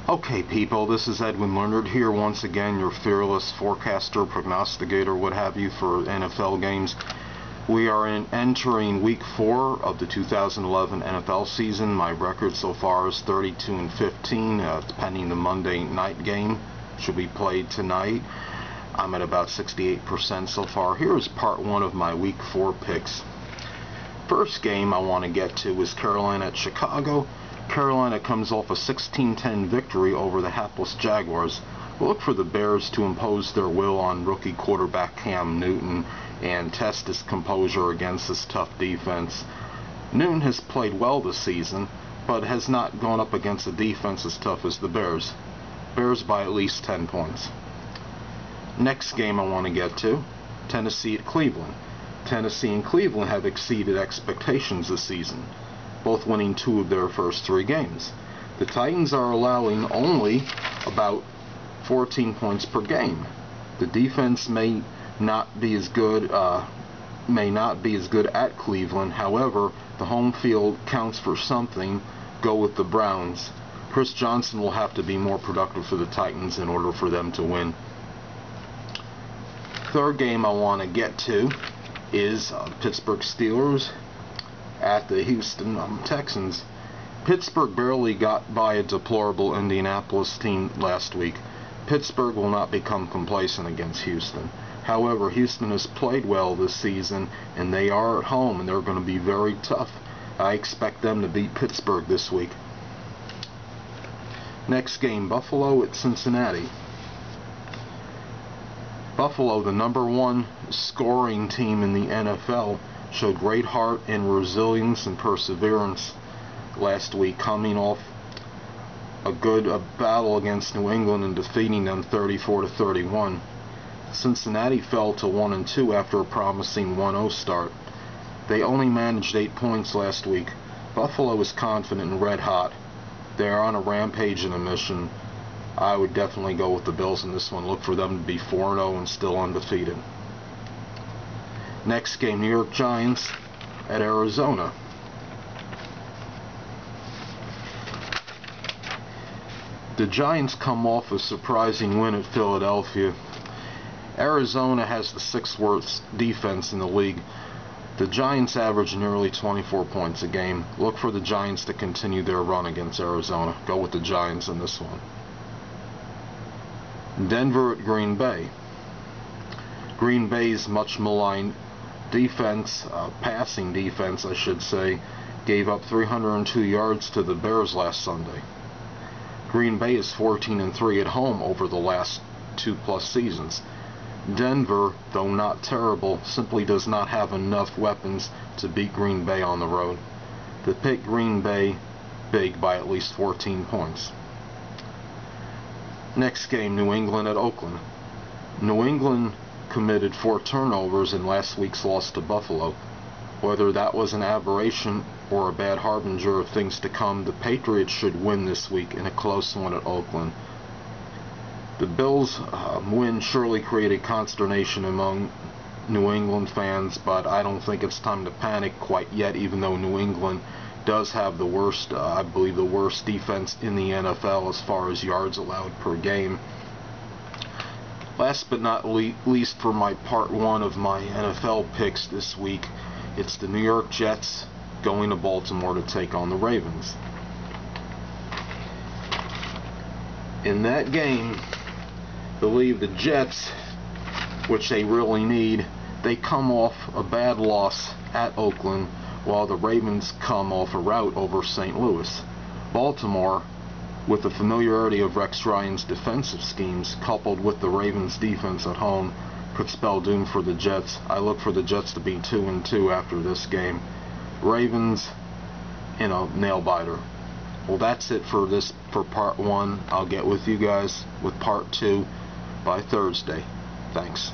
Okay, people, this is Edwin Learnard here once again, your fearless forecaster, prognosticator, what have you, for NFL games. We are entering week 4 of the 2011 NFL season. My record so far is 32-15, pending the Monday night game, should be played tonight. I'm at about 68% so far. Here is part 1 of my week 4 picks. First game I want to get to is Carolina at Chicago. Carolina comes off a 16-10 victory over the hapless Jaguars. We'll look for the Bears to impose their will on rookie quarterback Cam Newton and test his composure against this tough defense. Newton has played well this season, but has not gone up against a defense as tough as the Bears. Bears by at least 10 points. Next game I want to get to, Tennessee at Cleveland. Tennessee and Cleveland have exceeded expectations this season, both winning 2 of their first 3 games. The Titans are allowing only about 14 points per game. The defense may not be as good at Cleveland. However, the home field counts for something. Go with the Browns. Chris Johnson will have to be more productive for the Titans in order for them to win. Third game I want to get to is Pittsburgh Steelers at the Houston Texans. Pittsburgh barely got by a deplorable Indianapolis team last week. Pittsburgh will not become complacent against Houston. However, Houston has played well this season, and they are at home, and they're going to be very tough. I expect them to beat Pittsburgh this week. Next game, Buffalo at Cincinnati. Buffalo, the #1 scoring team in the NFL, showed great heart and resilience and perseverance last week, coming off a good battle against New England and defeating them 34-31. Cincinnati fell to 1-2 after a promising 1-0 start. They only managed 8 points last week. Buffalo is confident and red hot. They are on a rampage and a mission. I would definitely go with the Bills in this one. Look for them to be 4-0 and still undefeated. Next game, New York Giants at Arizona. The Giants come off a surprising win at Philadelphia. Arizona has the 6th worst defense in the league. The Giants average nearly 24 points a game. Look for the Giants to continue their run against Arizona. Go with the Giants in this one. Denver at Green Bay. Green Bay's much maligned defense, passing defense I should say, gave up 302 yards to the Bears last Sunday. Green Bay is 14-3 at home over the last 2+ seasons. Denver, though not terrible, simply does not have enough weapons to beat Green Bay on the road. They pick Green Bay big by at least 14 points. Next game, New England at Oakland. New England committed 4 turnovers in last week's loss to Buffalo. Whether that was an aberration or a bad harbinger of things to come, the Patriots should win this week in a close one at Oakland. The Bills' win surely created consternation among New England fans, but I don't think it's time to panic quite yet, even though New England does have the worst, I believe the worst defense in the NFL as far as yards allowed per game. Last but not least, for my part 1 of my NFL picks this week, it's the New York Jets going to Baltimore to take on the Ravens. In that game, I believe the Jets, which they really need, they come off a bad loss at Oakland, while the Ravens come off a rout over St. Louis. Baltimore, with the familiarity of Rex Ryan's defensive schemes, coupled with the Ravens' defense at home, could spell doom for the Jets. I look for the Jets to be 2-2 after this game. Ravens in a nail-biter. Well, that's it for part 1. I'll get with you guys with part 2 by Thursday. Thanks.